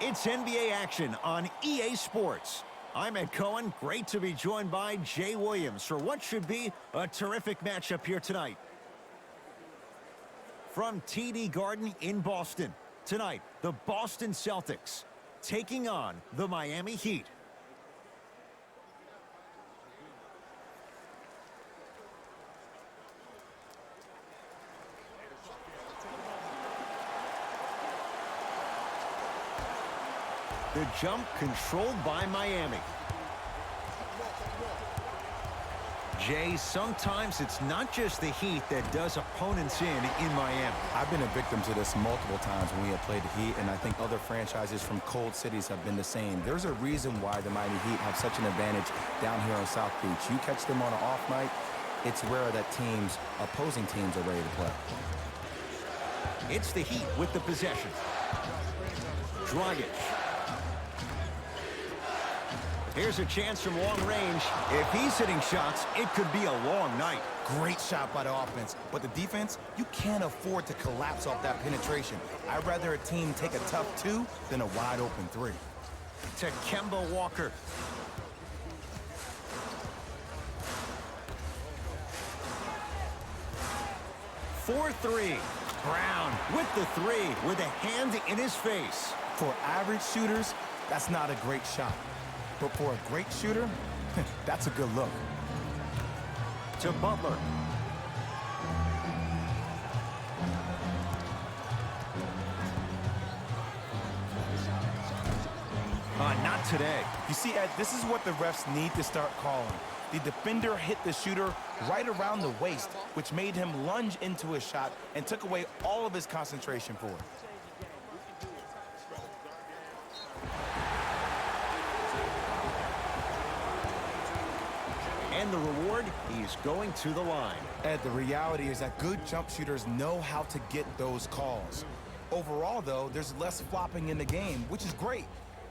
It's NBA action on EA Sports. I'm Ed Cohen. Great to be joined by Jay Williams for what should be a terrific matchup here tonight. From TD Garden in Boston, tonight, the Boston Celtics taking on the Miami Heat. The jump controlled by Miami. Jay, sometimes it's not just the Heat that does opponents in Miami. I've been a victim to this multiple times when we have played the Heat, and I think other franchises from cold cities have been the same. There's a reason why the Miami Heat have such an advantage down here on South Beach. You catch them on an off night, it's rare that opposing teams are ready to play. It's the Heat with the possession. Dragic. Here's a chance from long range. If he's hitting shots, it could be a long night. Great shot by the offense, but the defense, you can't afford to collapse off that penetration. I'd rather a team take a tough 2 than a wide open 3. To Kemba Walker. For 3. Brown with the 3 with a hand in his face. For average shooters, that's not a great shot. But for a great shooter, that's a good look. To Butler. Not today. You see, Ed, this is what the refs need to start calling. The defender hit the shooter right around the waist, which made him lunge into his shot and took away all of his concentration for it. And the reward, he's going to the line. Ed, the reality is that good jump shooters know how to get those calls. Overall, though, there's less flopping in the game, which is great.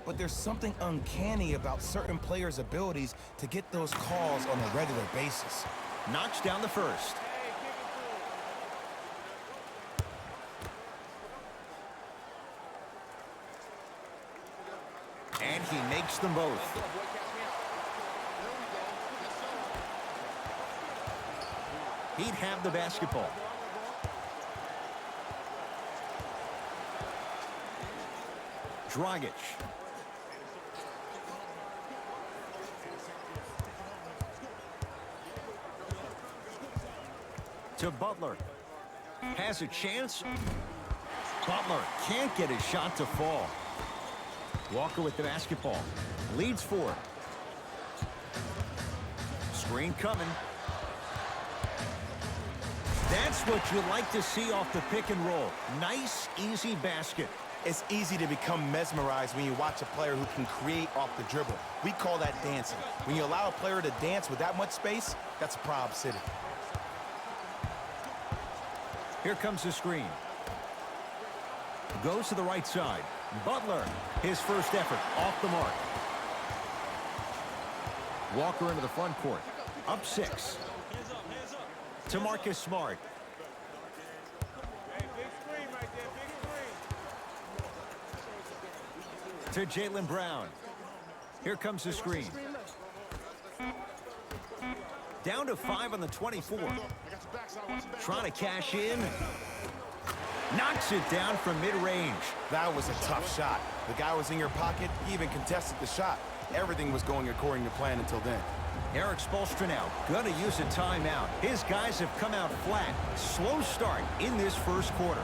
But there's something uncanny about certain players' abilities to get those calls on a regular basis. Knocks down the first. And he makes them both. He'd have the basketball. Dragic. To Butler. Has a chance. Butler can't get his shot to fall. Walker with the basketball. Leads 4. Screen coming. That's what you like to see off the pick and roll. Nice, easy basket. It's easy to become mesmerized when you watch a player who can create off the dribble. We call that dancing. When you allow a player to dance with that much space, that's a Prob City. Here comes the screen. Goes to the right side. Butler, his first effort, off the mark. Walker into the front court. Up 6. To Marcus Smart. To Jaylen Brown. Here comes the screen. Down to 5 on the 24. Trying to cash in. Knocks it down from mid-range. That was a tough shot. The guy was in your pocket. He even contested the shot. Everything was going according to plan until then. Eric Spoelstra now going to use a timeout. His guys have come out flat. Slow start in this first quarter.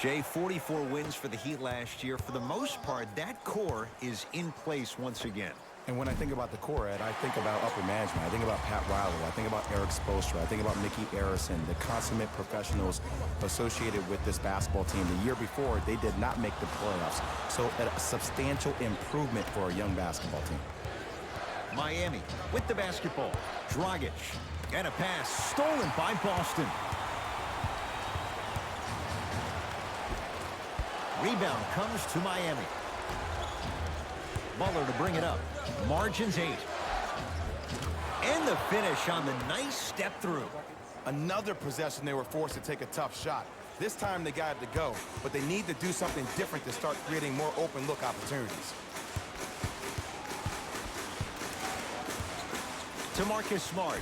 Jay, 44 wins for the Heat last year. For the most part, that core is in place once again. And when I think about the core, Ed, I think about upper management. I think about Pat Riley. I think about Eric Spoelstra. I think about Mickey Arison, the consummate professionals associated with this basketball team. The year before, they did not make the playoffs. So a substantial improvement for a young basketball team. Miami with the basketball. Dragic. And a pass stolen by Boston. Rebound comes to Miami. Butler to bring it up. Margins 8. And the finish on the nice step through. Another possession they were forced to take a tough shot. This time they got it to go, but they need to do something different to start creating more open look opportunities. To Marcus Smart.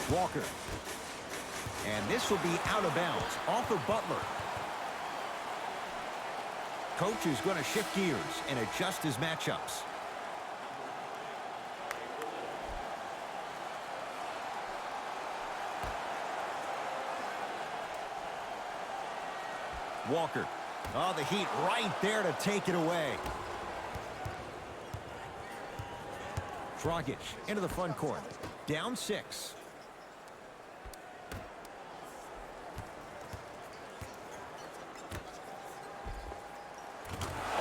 Walker. And this will be out of bounds off of Butler. Coach is going to shift gears and adjust his matchups. Walker. Oh, the Heat right there to take it away. Dragic into the front court. Down 6.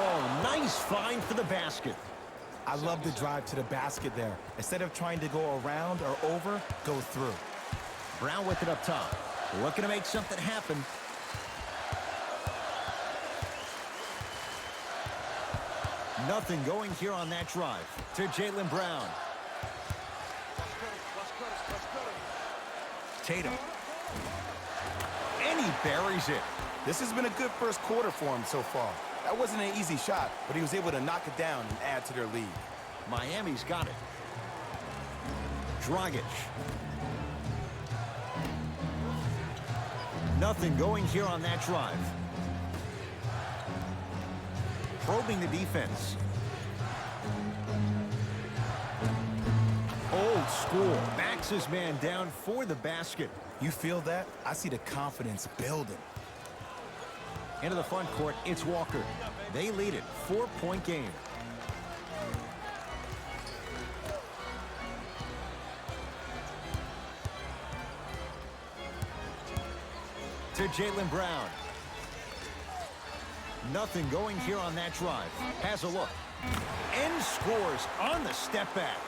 Oh, nice find for the basket. I love the drive to the basket there. Instead of trying to go around or over, go through. Brown with it up top. Looking to make something happen. Nothing going here on that drive. To Jaylen Brown. Tatum. And he buries it. This has been a good first quarter for him so far. That wasn't an easy shot, but he was able to knock it down and add to their lead. Miami's got it. Dragic. Nothing going here on that drive. Probing the defense. Old school. Backs his man down for the basket. You feel that? I see the confidence building. Into the front court, it's Walker. They lead it. 4-point game. To Jaylen Brown. Nothing going here on that drive. Has a look. And scores on the step back.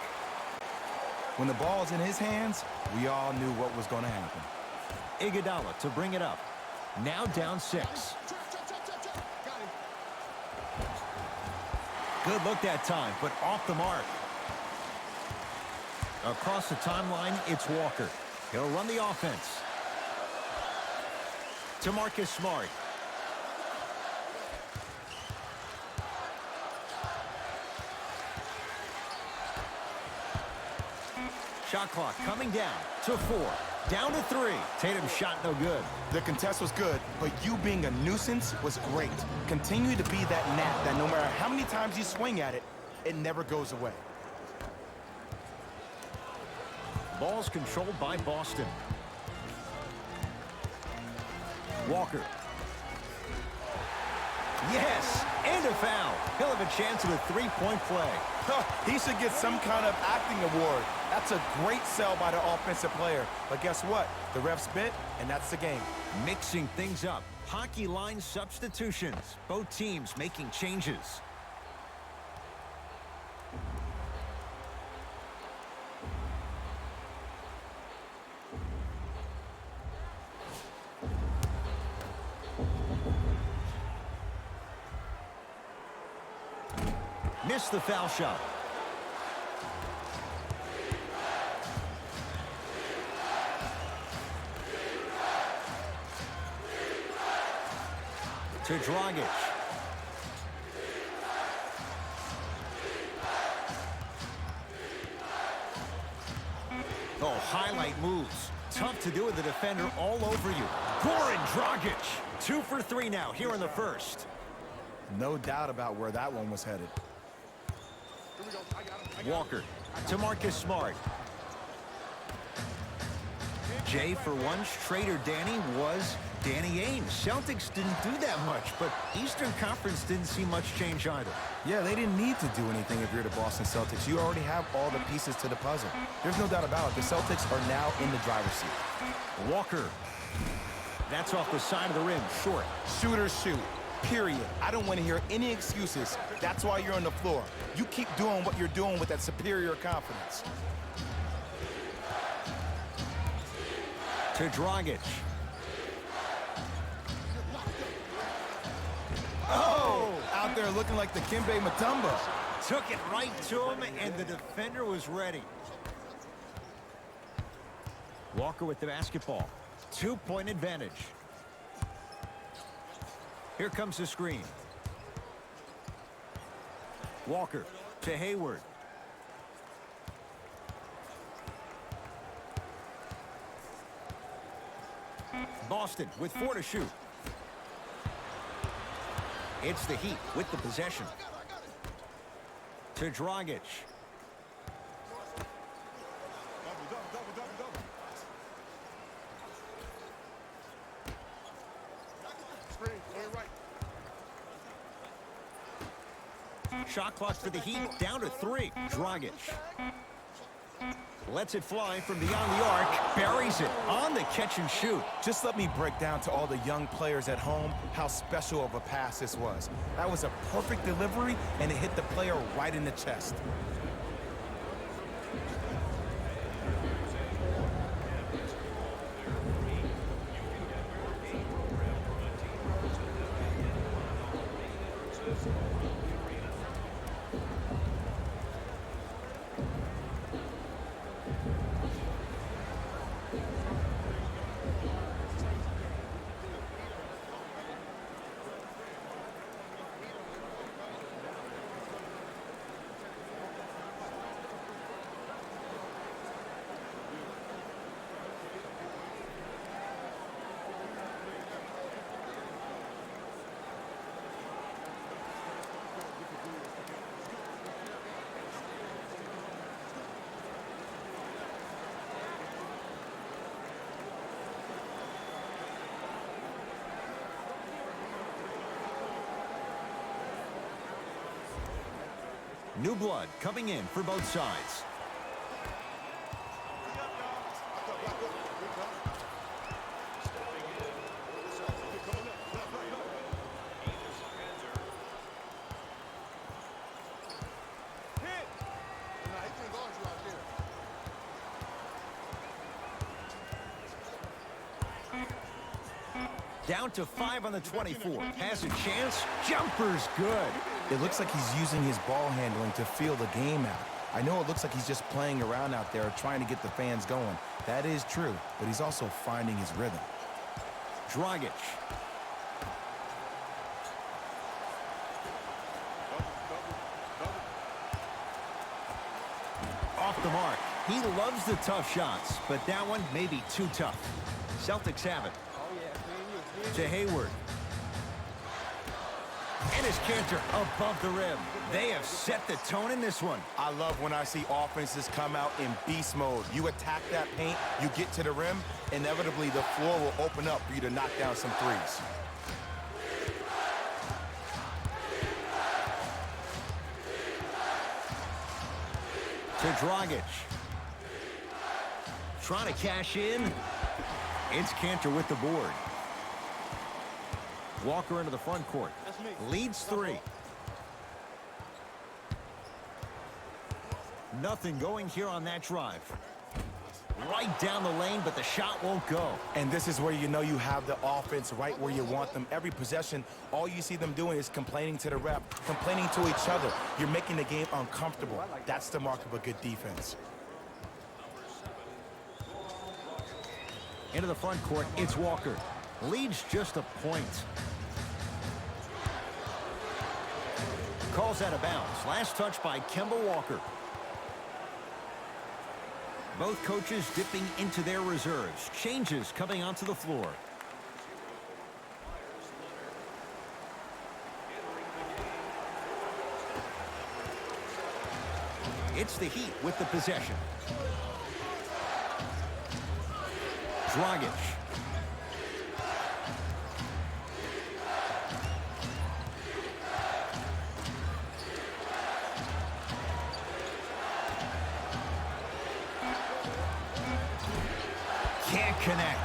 When the ball's in his hands, we all knew what was going to happen. Iguodala to bring it up. Now down 6. Good look that time, but off the mark. Across the timeline, it's Walker. He'll run the offense. To Marcus Smart. Shot clock coming down to 4. Down to 3. Tatum's shot no good. The contest was good, but you being a nuisance was great. Continue to be that gnat that no matter how many times you swing at it, it never goes away. Ball's controlled by Boston. Walker. Yes, and a foul. He'll have a chance at a 3-point play. He should get some kind of acting award. That's a great sell by the offensive player. But guess what? The refs bit, and that's the game. Mixing things up. Hockey line substitutions. Both teams making changes. Missed the foul shot. To Dragic. Oh, highlight moves. Tough to do with the defender all over you. Goran Dragic. 2 for 3 now here in the first. No doubt about where that one was headed. Walker to Marcus Smart. Jay, for once, Trader Danny was Danny Ainge. Celtics didn't do that much, but Eastern Conference didn't see much change either. Yeah, they didn't need to do anything if you're the Boston Celtics. You already have all the pieces to the puzzle. There's no doubt about it. The Celtics are now in the driver's seat. Walker. That's off the side of the rim, short. Shooters shoot, period. I don't want to hear any excuses. That's why you're on the floor. You keep doing what you're doing with that superior confidence. To Dragic. Oh! Out there looking like the Kimbe Mutombo. Took it right to him, and the defender was ready. Walker with the basketball. 2-point advantage. Here comes the screen. Walker to Hayward. Boston with 4 to shoot. It's the Heat with the possession. To Dragic. Shot clock for the Heat, down to 3. Dragic. Lets it fly from beyond the arc. Buries it on the catch and shoot. Just let me break down to all the young players at home how special of a pass this was. That was a perfect delivery, and it hit the player right in the chest. New blood coming in for both sides. Down to 5 on the 24. Has a chance. Jumper's good. It looks like he's using his ball handling to feel the game out. I know it looks like he's just playing around out there trying to get the fans going. That is true, but he's also finding his rhythm. Dragic. Off the mark. He loves the tough shots, but that one may be too tough. Celtics have it. To Hayward. And his canter above the rim. They have set the tone in this one. I love when I see offenses come out in beast mode. You attack that paint, you get to the rim, inevitably the floor will open up for you to knock down some threes. To Dragic. Trying to cash in. It's Cantor with the board. Walker into the front court. Leads 3. Nothing going here on that drive. Right down the lane, but the shot won't go. And this is where you know you have the offense right where you want them. Every possession, all you see them doing is complaining to the ref, complaining to each other. You're making the game uncomfortable. That's the mark of a good defense. Into the front court, it's Walker. Leads just a point. Calls out of bounds. Last touch by Kemba Walker. Both coaches dipping into their reserves. Changes coming onto the floor. It's the Heat with the possession. Dragic. Can't connect.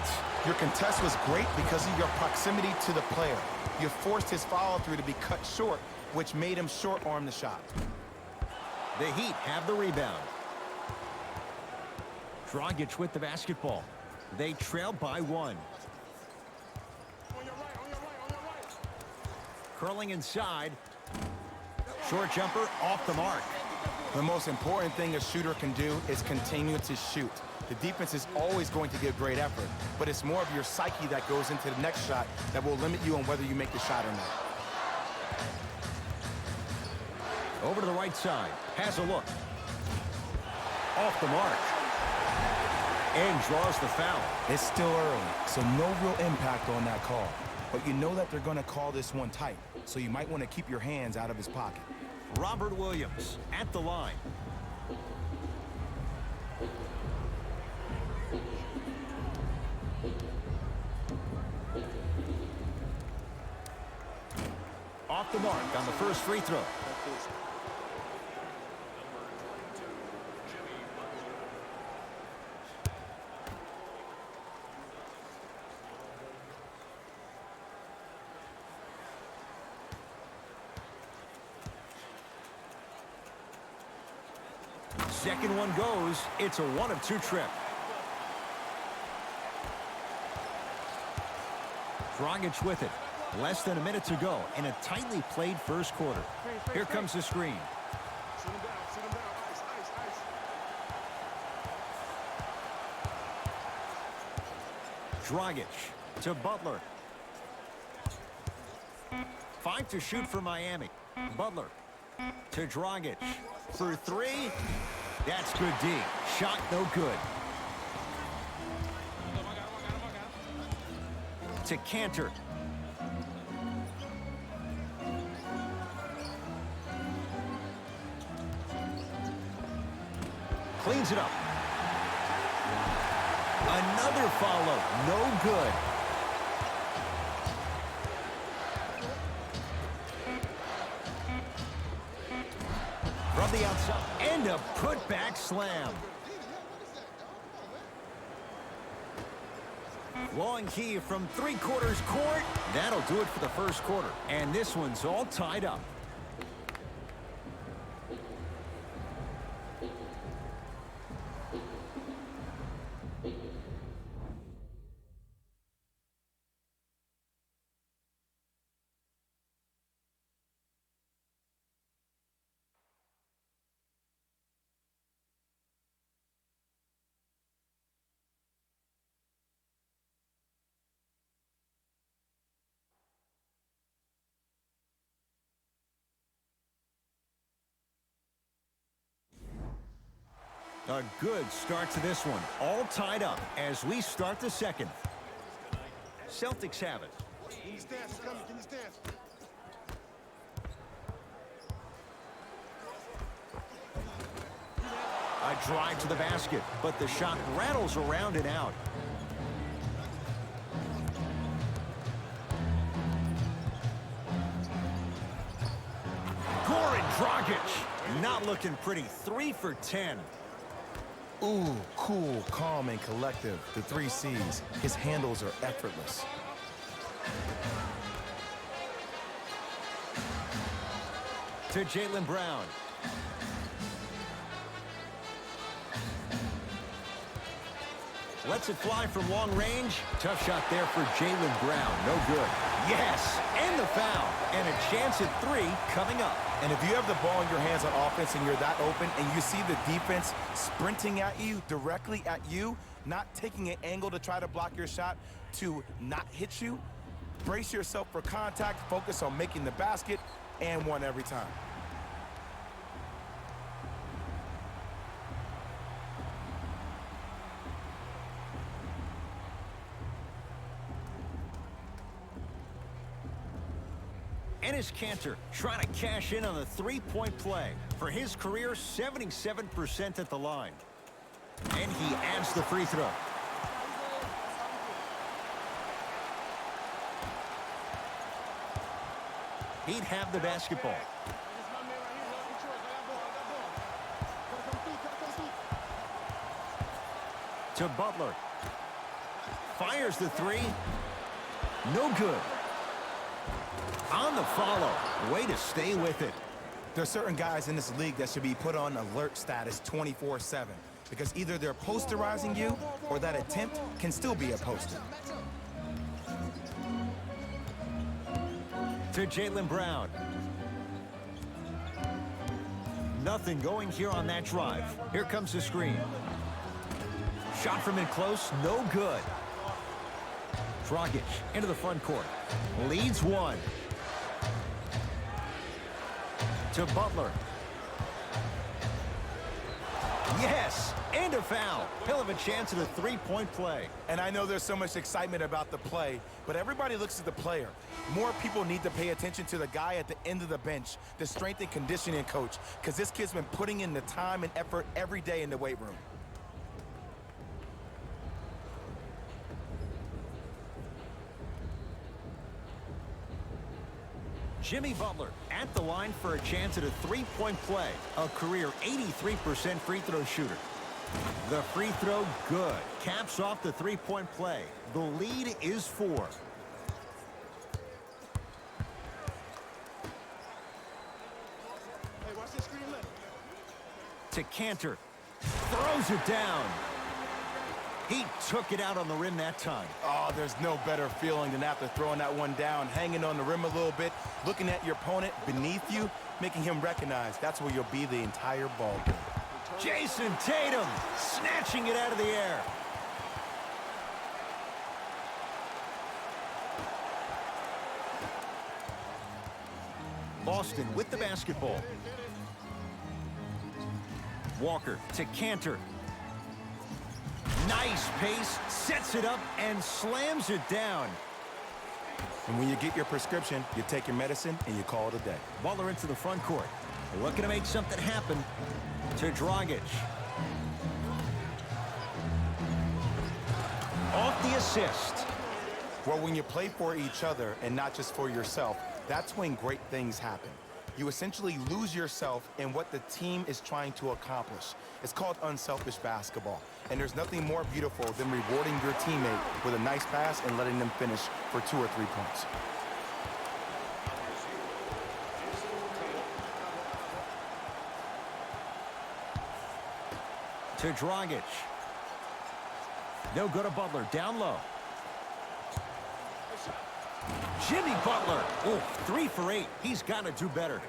Your contest was great because of your proximity to the player. You forced his follow-through to be cut short, which made him short-arm the shot. The Heat have the rebound. Dragic with the basketball. They trail by 1. Curling inside. Short jumper off the mark. The most important thing a shooter can do is continue to shoot. The defense is always going to give great effort, but it's more of your psyche that goes into the next shot that will limit you on whether you make the shot or not. Over to the right side. Has a look. Off the mark. And draws the foul. It's still early, so no real impact on that call. But you know that they're going to call this one tight, so you might want to keep your hands out of his pocket. Robert Williams at the line. Off the mark on the first free throw. Second one goes. It's a 1-of-2 trip. Dragic with it. Less than a minute to go in a tightly played first quarter. Here comes the screen. Dragic to Butler. 5 to shoot for Miami. Butler to Dragic. For 3. That's good D. Shot no good. To Cantor. Cleans it up. Another follow. No good. From the outside. And a putback slam. Long key from 3/4 court. That'll do it for the first quarter. And this one's all tied up. A good start to this one. All tied up as we start the second. Celtics have it. Can you stand? It's coming. Can you stand? A drive to the basket, but the shot rattles around and out. Goran Dragic, not looking pretty. 3 for 10. Ooh, cool, calm, and collective. The 3 C's. His handles are effortless. To Jaylen Brown. Lets it fly from long range. Tough shot there for Jaylen Brown. No good. Yes, and the foul. And a chance at 3 coming up. And if you have the ball in your hands on offense and you're that open and you see the defense sprinting at you, directly at you, not taking an angle to try to block your shot to not hit you, brace yourself for contact, focus on making the basket, and 1 every time. Enes Kanter trying to cash in on the 3-point play. For his career, 77% at the line. And he adds the free throw. He'd have the basketball. This my man right here. No control. I got ball. To Butler. Fires the three. No good. On the follow. Way to stay with it. There's certain guys in this league that should be put on alert status 24/7 because either they're posterizing you or that attempt can still be a poster. To Jaylen Brown. Nothing going here on that drive. Here comes the screen. Shot from in close, no good. Dragic into the front court. Leads one. To Butler. Yes, and a foul. He'll have a chance at a three-point play. And I know there's so much excitement about the play, but everybody looks at the player. More people need to pay attention to the guy at the end of the bench, the strength and conditioning coach, because this kid's been putting in the time and effort every day in the weight room. Jimmy Butler at the line for a chance at a three-point play. A career 83% free throw shooter. The free throw, good. Caps off the three-point play. The lead is 4. Hey, watch this screen left. To Cantor. Throws it down. He took it out on the rim that time. Oh, there's no better feeling than after throwing that one down, hanging on the rim a little bit, looking at your opponent beneath you, making him recognize that's where you'll be the entire ball game. Jason Tatum snatching it out of the air. Boston with the basketball. Walker to Cantor. Nice pace, sets it up, and slams it down. And when you get your prescription, you take your medicine and you call it a day. Butler into the front court. Looking to make something happen. To Dragic. Off the assist. Well, when you play for each other and not just for yourself, that's when great things happen. You essentially lose yourself in what the team is trying to accomplish. It's called unselfish basketball. And there's nothing more beautiful than rewarding your teammate with a nice pass and letting them finish for 2 or 3 points. To Dragic. No good to Butler. Down low. Jimmy Butler. Oh, 3 for 8. He's got to do better.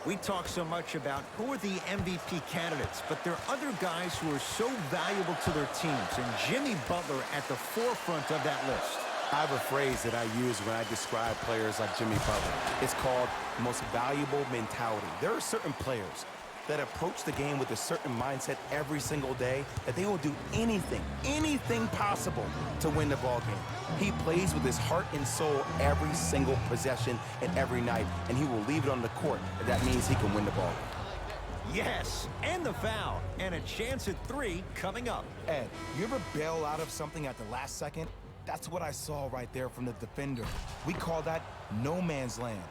We talk so much about who are the MVP candidates, but there are other guys who are so valuable to their teams, and Jimmy Butler at the forefront of that list. I have a phrase that I use when I describe players like Jimmy Butler. It's called most valuable mentality. There are certain players that approach the game with a certain mindset every single day that they will do anything possible to win the ball game. He plays with his heart and soul every single possession and every night, and he will leave it on the court if that means he can win the ball game. Yes, and the foul, and a chance at 3 coming up. Ed, you ever bail out of something at the last second? That's what I saw right there from the defender. We call that no man's land.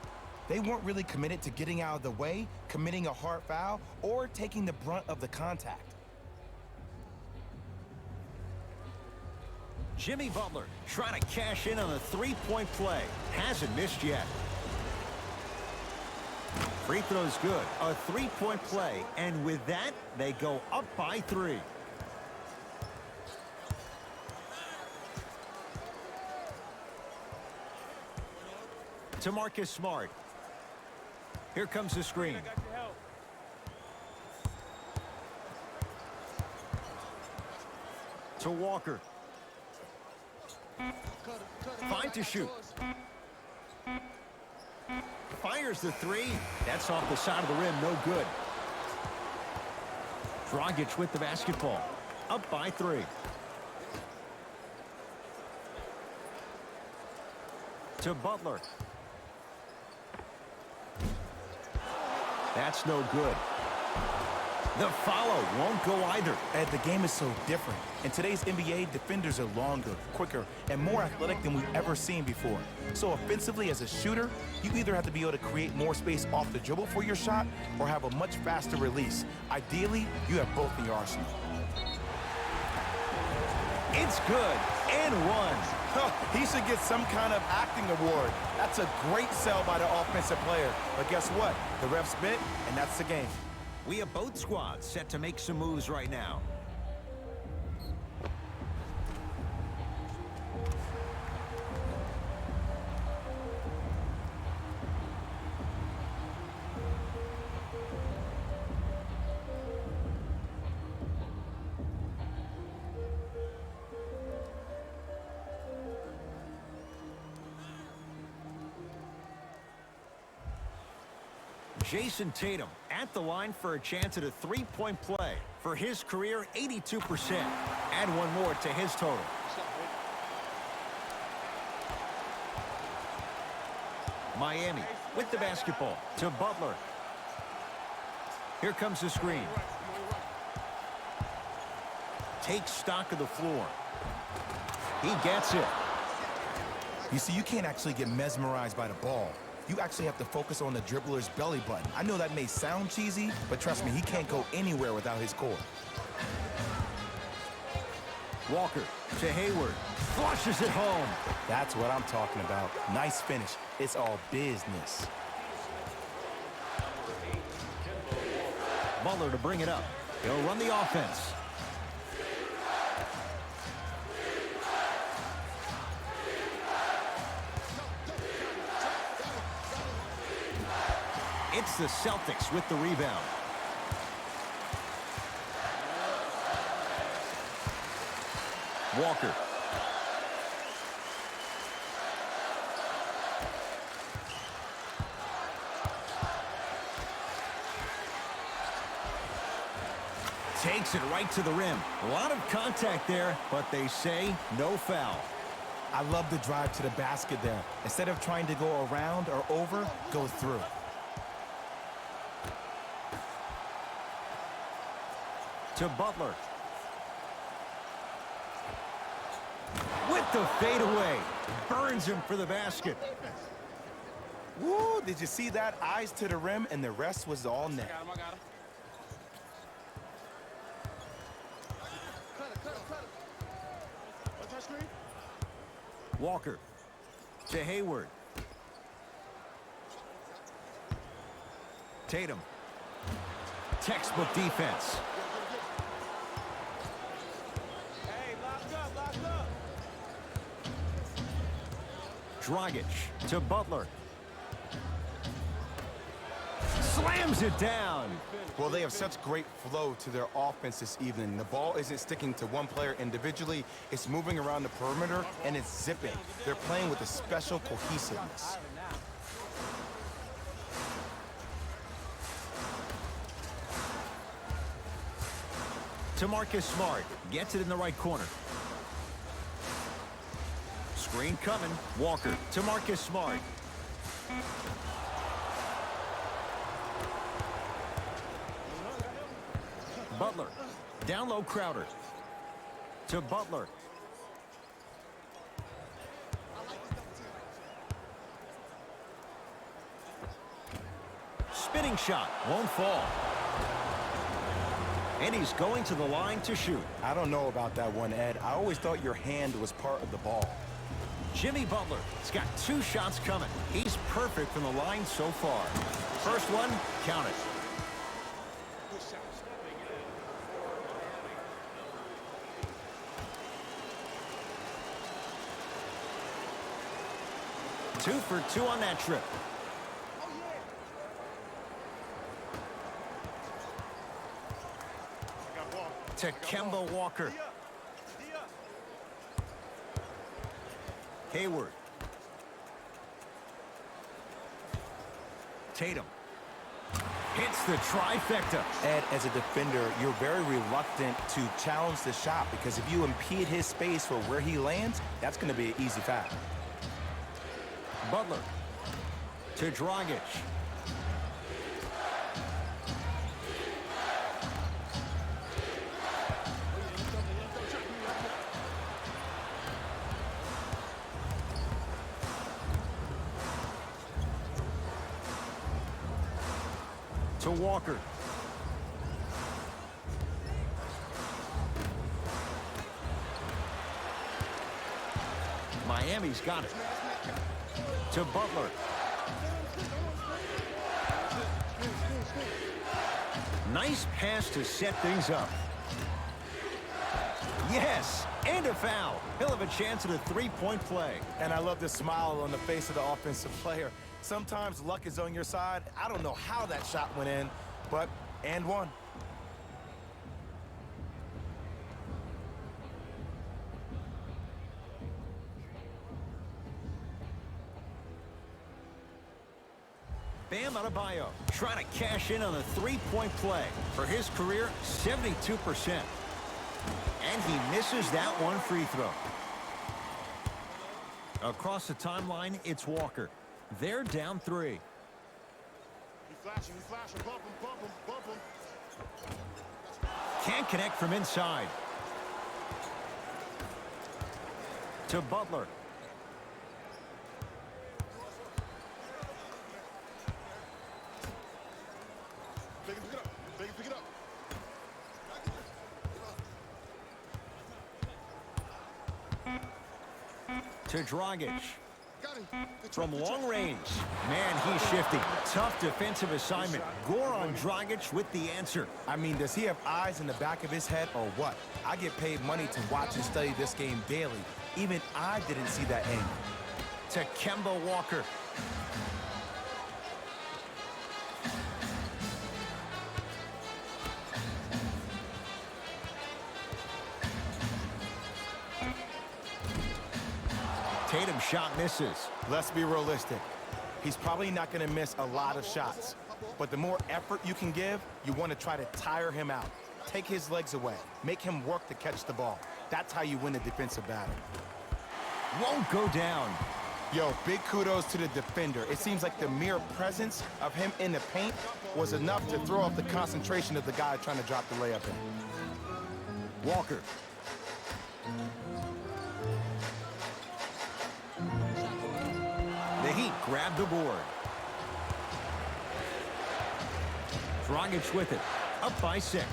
They weren't really committed to getting out of the way, committing a hard foul, or taking the brunt of the contact. Jimmy Butler trying to cash in on a 3-point play. Hasn't missed yet. Free throw's good. A 3-point play. And with that, they go up by 3. To Marcus Smart. Here comes the screen. To Walker. Fine to shoot. Fires the 3. That's off the side of the rim. No good. Dragic with the basketball. Up by 3. To Butler. That's no good. The follow won't go either. Ed, the game is so different. In today's NBA, defenders are longer, quicker, and more athletic than we've ever seen before. So offensively, as a shooter, you either have to be able to create more space off the dribble for your shot or have a much faster release. Ideally, you have both in your arsenal. It's good, and one. He should get some kind of acting award. That's a great sell by the offensive player. But guess what? The refs bit, and that's the game. We have both squads set to make some moves right now. Jason Tatum at the line for a chance at a three-point play. For his career, 82%. Add one more to his total. Miami with the basketball to Butler. Here comes the screen. Takes stock of the floor. He gets it. You see, you can't actually get mesmerized by the ball. You actually have to focus on the dribbler's belly button. I know that may sound cheesy, but trust me, he can't go anywhere without his core. Walker to Hayward. Flushes it home. That's what I'm talking about. Nice finish. It's all business. Butler to bring it up. He'll run the offense. It's the Celtics with the rebound. Walker. Takes it right to the rim. A lot of contact there, but they say no foul. I love the drive to the basket there. Instead of trying to go around or over, go through. To Butler. With the fadeaway. Burns him for the basket. Woo, did you see that? Eyes to the rim, and the rest was all net. I got him. Cut it. What's that screen? Walker to Hayward. Tatum. Textbook defense. Hey, locked up. Dragic to Butler. Slams it down. Well, they have such great flow to their offense this evening. The ball isn't sticking to one player individually. It's moving around the perimeter, and it's zipping. They're playing with a special cohesiveness. To Marcus Smart. Gets it in the right corner. Screen coming. Walker to Marcus Smart. Butler. Down low, Crowder. To Butler. Spinning shot. Won't fall. And he's going to the line to shoot. I don't know about that one, Ed. I always thought your hand was part of the ball. Jimmy Butler has got 2 shots coming. He's perfect from the line so far. First one, count it. Two for 2 on that trip. To Kemba Walker. Hayward. Tatum. Hits the trifecta. Ed, as a defender, you're very reluctant to challenge the shot because if you impede his space for where he lands, that's going to be an easy foul. Butler. To Dragic. To Walker. Miami's got it. To Butler. Nice pass to set things up. Yes, and a foul. He'll have a chance at a three-point play. And I love the smile on the face of the offensive player. Sometimes luck is on your side. I don't know how that shot went in, but and one. Bam Adebayo trying to cash in on a three-point play. For his career, 72%. And he misses that one free throw. Across the timeline, it's Walker. They're down 3. He's flashing, bump him. Can't connect from inside. To Butler. Pick it up. To Dragic. Got him. From long range. Man, he's shifty. Tough defensive assignment. Goran Dragic with the answer. I mean, does he have eyes in the back of his head or what? I get paid money to watch and study this game daily. Even I didn't see that angle. To Kemba Walker. Tatum shot misses. Let's be realistic. He's probably not going to miss a lot of shots. But the more effort you can give, you want to try to tire him out. Take his legs away. Make him work to catch the ball. That's how you win a defensive battle. Won't go down. Yo, big kudos to the defender. It seems like the mere presence of him in the paint was enough to throw off the concentration of the guy trying to drop the layup in. Walker. The Heat grab the board. Dragic with it. Up by 6.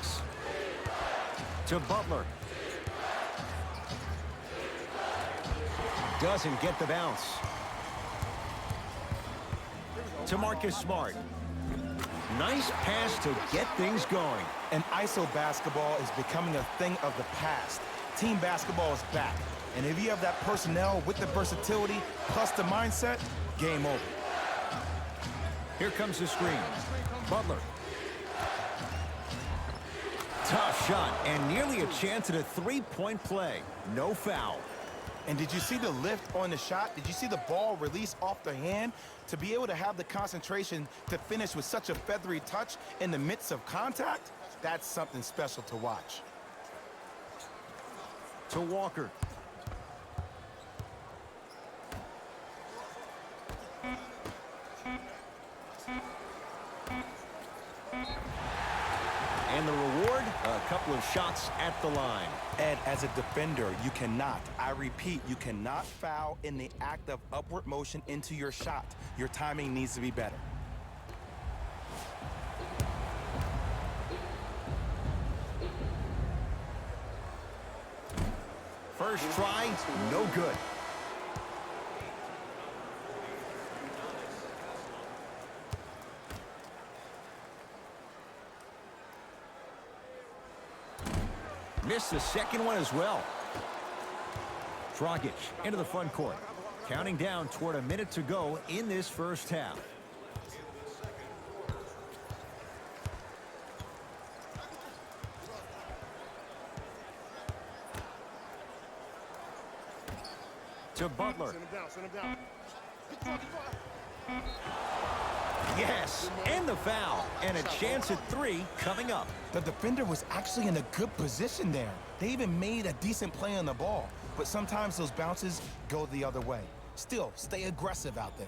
To Butler. Doesn't get the bounce. To Marcus Smart. Nice pass to get things going. And ISO basketball is becoming a thing of the past. Team basketball is back. And if you have that personnel with the versatility plus the mindset, game over. Here comes the screen. Butler. Tough shot and nearly a chance at a three-point play. No foul. And did you see the lift on the shot? Did you see the ball release off the hand? To be able to have the concentration to finish with such a feathery touch in the midst of contact, that's something special to watch. To Walker. And the reward, a couple of shots at the line. Ed, as a defender, you cannot, I repeat, you cannot foul in the act of upward motion into your shot. Your timing needs to be better. First try, no good. Missed the second one as well. Dragic into the front court. Counting down toward a minute to go in this first half. To Butler. Send him down. Yes, and the foul. And a chance at 3 coming up. The defender was actually in a good position there. They even made a decent play on the ball. But sometimes those bounces go the other way. Still, stay aggressive out there.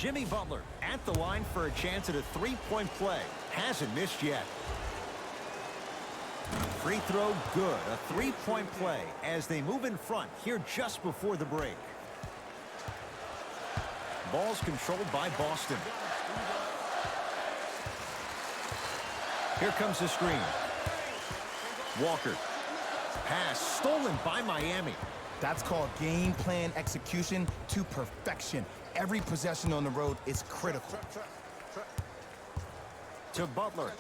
Jimmy Butler at the line for a chance at a three-point play. Hasn't missed yet. Free throw good. A three-point play as they move in front here just before the break. Ball's controlled by Boston. Here comes the screen. Walker. Pass stolen by Miami. That's called game plan execution to perfection. Every possession on the road is critical. To Butler.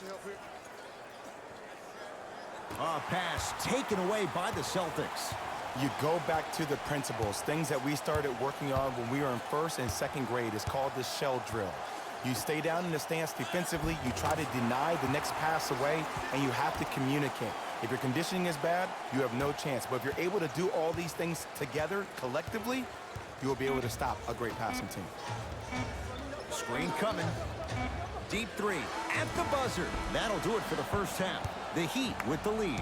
A pass taken away by the Celtics. You go back to the principles, things that we started working on when we were in first and second grade. It's called the shell drill. You stay down in the stance defensively, you try to deny the next pass away, and you have to communicate. If your conditioning is bad, you have no chance. But if you're able to do all these things together, collectively, you will be able to stop a great passing team. Screen coming. Deep three at the buzzer. That'll do it for the first half. The Heat with the lead.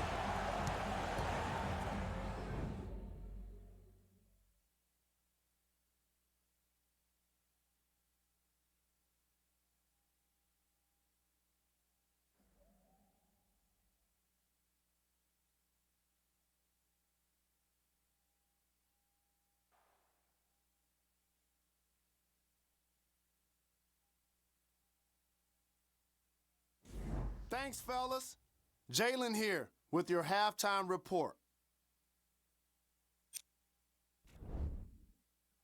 Thanks, fellas. Jalen here with your halftime report.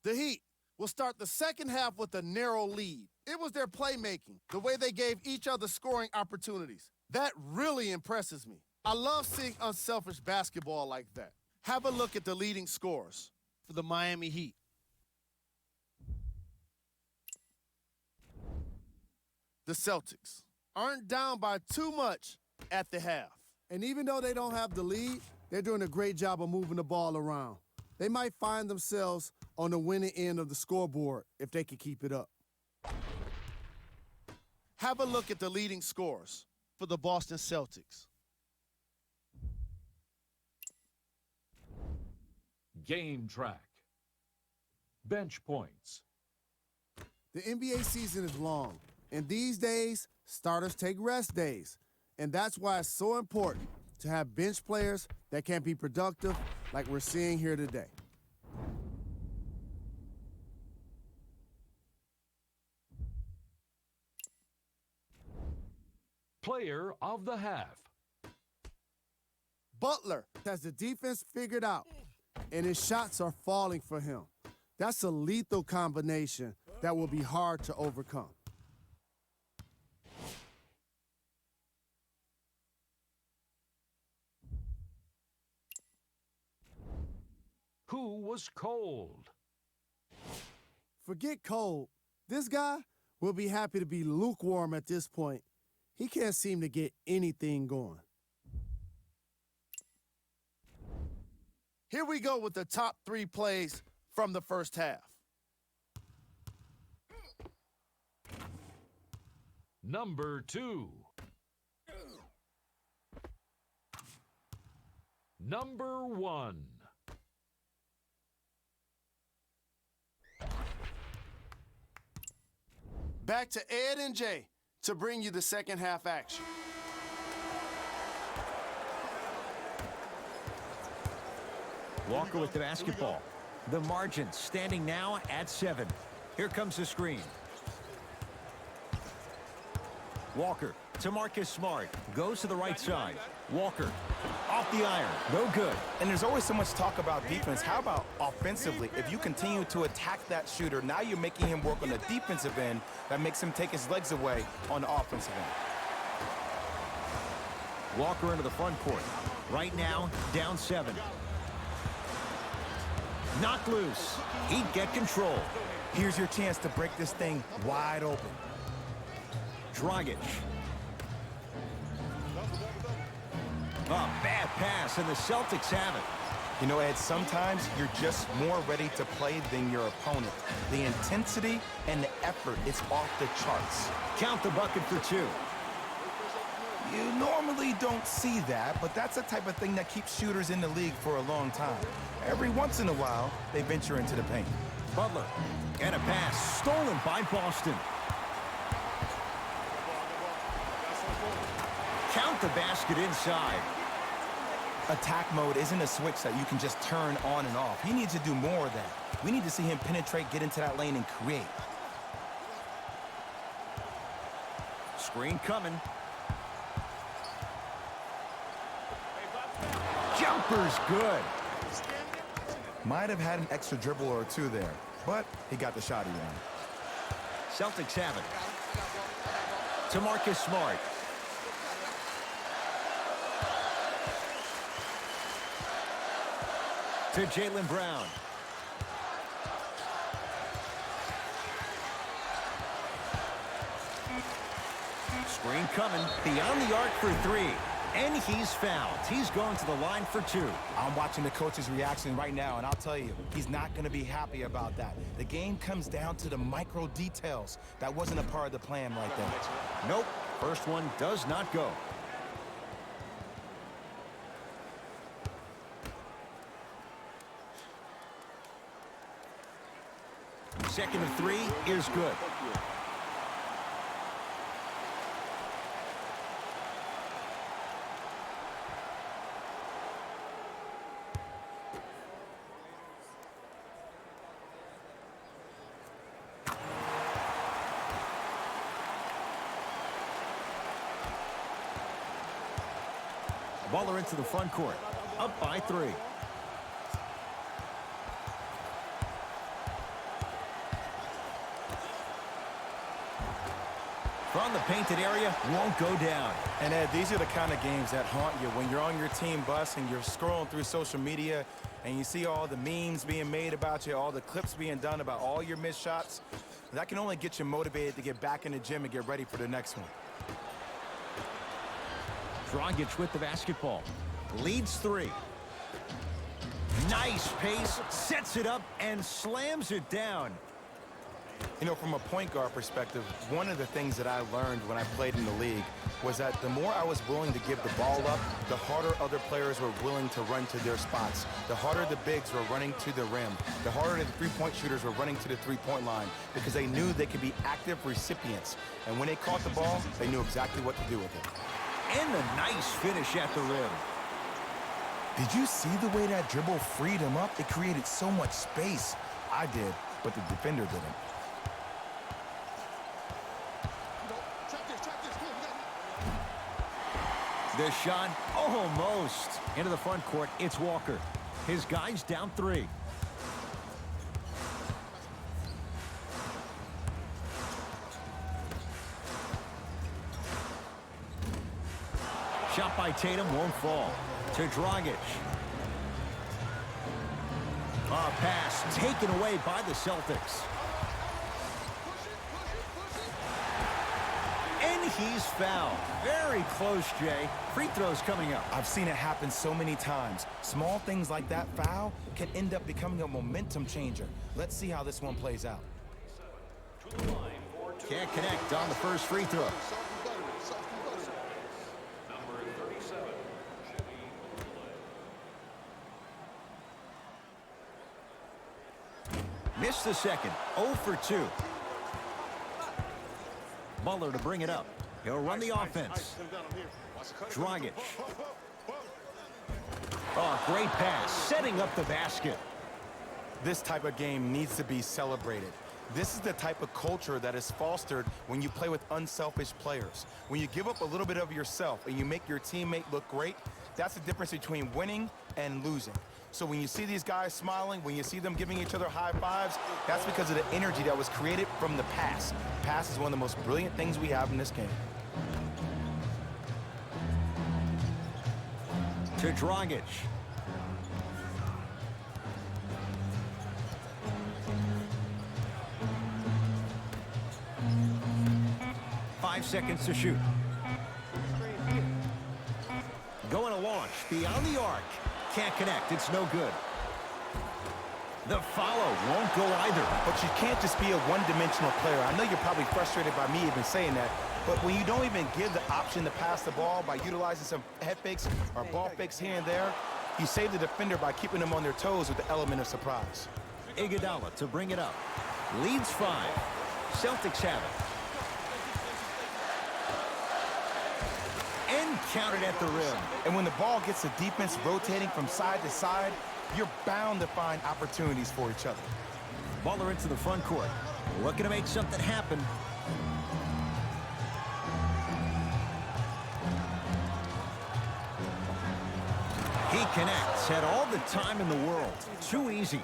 The Heat will start the second half with a narrow lead. It was their playmaking, the way they gave each other scoring opportunities. That really impresses me. I love seeing unselfish basketball like that. Have a look at the leading scorers for the Miami Heat. The Celtics aren't down by too much at the half. And even though they don't have the lead, they're doing a great job of moving the ball around. They might find themselves on the winning end of the scoreboard if they can keep it up. Have a look at the leading scorers for the Boston Celtics. Game track. Bench points. The NBA season is long, and these days, starters take rest days. And that's why it's so important to have bench players that can be productive like we're seeing here today. Player of the half. Butler has the defense figured out, and his shots are falling for him. That's a lethal combination that will be hard to overcome. Who was cold? Forget cold. This guy will be happy to be lukewarm at this point. He can't seem to get anything going. Here we go with the top 3 plays from the first half. Number 2. Number 1. Back to Ed and Jay to bring you the second half action. Walker with the basketball. The margin standing now at 7. Here comes the screen. Walker to Marcus Smart. Goes to the right side. Walker off the iron. No good. And there's always so much talk about defense. How about offensively? If you continue to attack that shooter, now you're making him work on the defensive end. That makes him take his legs away on the offensive end. Walker into the front court. Right now, down 7. Knocked loose. He'd get control. Here's your chance to break this thing wide open. Dragic. A bad pass, and the Celtics have it. You know, Ed, sometimes you're just more ready to play than your opponent. The intensity and the effort is off the charts. Count the bucket for 2. You normally don't see that, but that's the type of thing that keeps shooters in the league for a long time. Every once in a while, they venture into the paint. Butler, and a pass stolen by Boston. Count the basket inside. Attack mode isn't a switch that you can just turn on and off. He needs to do more of that. We need to see him penetrate, get into that lane, and create. Screen coming. Jumper's good. Might have had an extra dribble or two there, but he got the shot he wanted. Celtics have it. To Marcus Smart. To Jaylen Brown. Screen coming. Beyond the arc for three. And he's fouled. He's going to the line for two. I'm watching the coach's reaction right now, and I'll tell you, he's not going to be happy about that. The game comes down to the micro details. That wasn't a part of the plan right there. Nope. First one does not go. Second of three is good. Butler into the front court. Up by three. From the painted area, won't go down. And Ed, these are the kind of games that haunt you when you're on your team bus and you're scrolling through social media and you see all the memes being made about you, all the clips being done about all your missed shots. That can only get you motivated to get back in the gym and get ready for the next one. Dragic with the basketball. Leads three. Nice pace. Sets it up and slams it down. You know, from a point guard perspective, one of the things that I learned when I played in the league was that the more I was willing to give the ball up, the harder other players were willing to run to their spots. The harder the bigs were running to the rim. The harder the three-point shooters were running to the three-point line because they knew they could be active recipients. And when they caught the ball, they knew exactly what to do with it. And a nice finish at the rim. Did you see the way that dribble freed him up? It created so much space. I did, but the defender didn't. The shot, almost. Into the front court, it's Walker. His guy's down three. Shot by Tatum won't fall. To Dragic. A pass taken away by the Celtics. And he's fouled. Very close, Jay. Free throws coming up. I've seen it happen so many times. Small things like that foul can end up becoming a momentum changer. Let's see how this one plays out. Can't connect on the first free throw. Missed the second. 0 for 2. Butler to bring it up. He'll run the offense. Dragic. Oh, great pass. Setting up the basket. This type of game needs to be celebrated. This is the type of culture that is fostered when you play with unselfish players. When you give up a little bit of yourself and you make your teammate look great, that's the difference between winning and losing. So when you see these guys smiling, when you see them giving each other high fives, that's because of the energy that was created from the pass. Pass is one of the most brilliant things we have in this game. To Dragic. Five seconds to shoot. Going to launch beyond the arc. Can't connect. It's no good. The follow won't go either. But you can't just be a one-dimensional player. I know you're probably frustrated by me even saying that, But when you don't even give the option to pass the ball by utilizing some head fakes or ball fakes here and there, you save the defender by keeping them on their toes with the element of surprise. Iguodala to bring it up. Leads 5. Celtics have it. And counted at the rim. And when the ball gets the defense rotating from side to side, you're bound to find opportunities for each other. Butler into the front court. Looking to make something happen. He connects. Had all the time in the world. Too easy.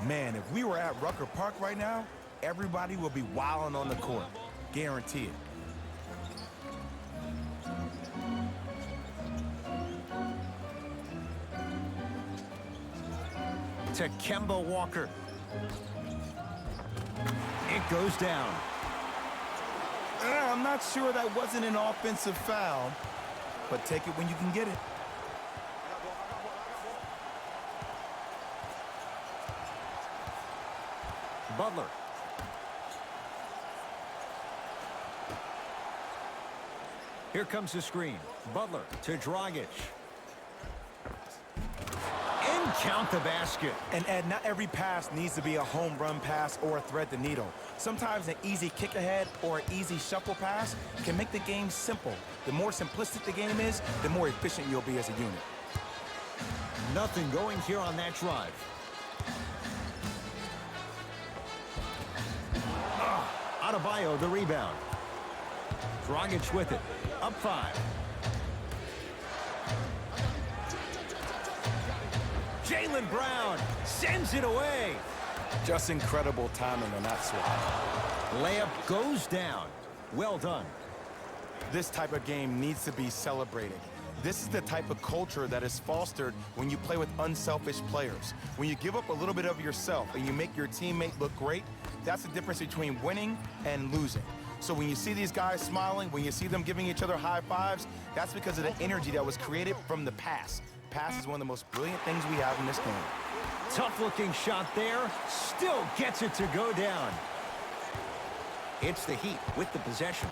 Man, if we were at Rucker Park right now, everybody will be wilding on the court. Guarantee it. To Kemba Walker. It goes down. I'm not sure that wasn't an offensive foul, but take it when you can get it. Butler. Here comes the screen. Butler to Dragic. And count the basket. And Ed, not every pass needs to be a home run pass or a thread the needle. Sometimes an easy kick ahead or an easy shuffle pass can make the game simple. The more simplistic the game is, the more efficient you'll be as a unit. Nothing going here on that drive. Adebayo the rebound. Dragic with it. Up 5. Jaylen Brown sends it away. Just incredible timing on that swap. Layup goes down. Well done. This type of game needs to be celebrated. This is the type of culture that is fostered when you play with unselfish players. When you give up a little bit of yourself and you make your teammate look great, that's the difference between winning and losing. So when you see these guys smiling, when you see them giving each other high fives, that's because of the energy that was created from the pass. Pass is one of the most brilliant things we have in this game. Tough-looking shot there. Still gets it to go down. It's the Heat with the possession.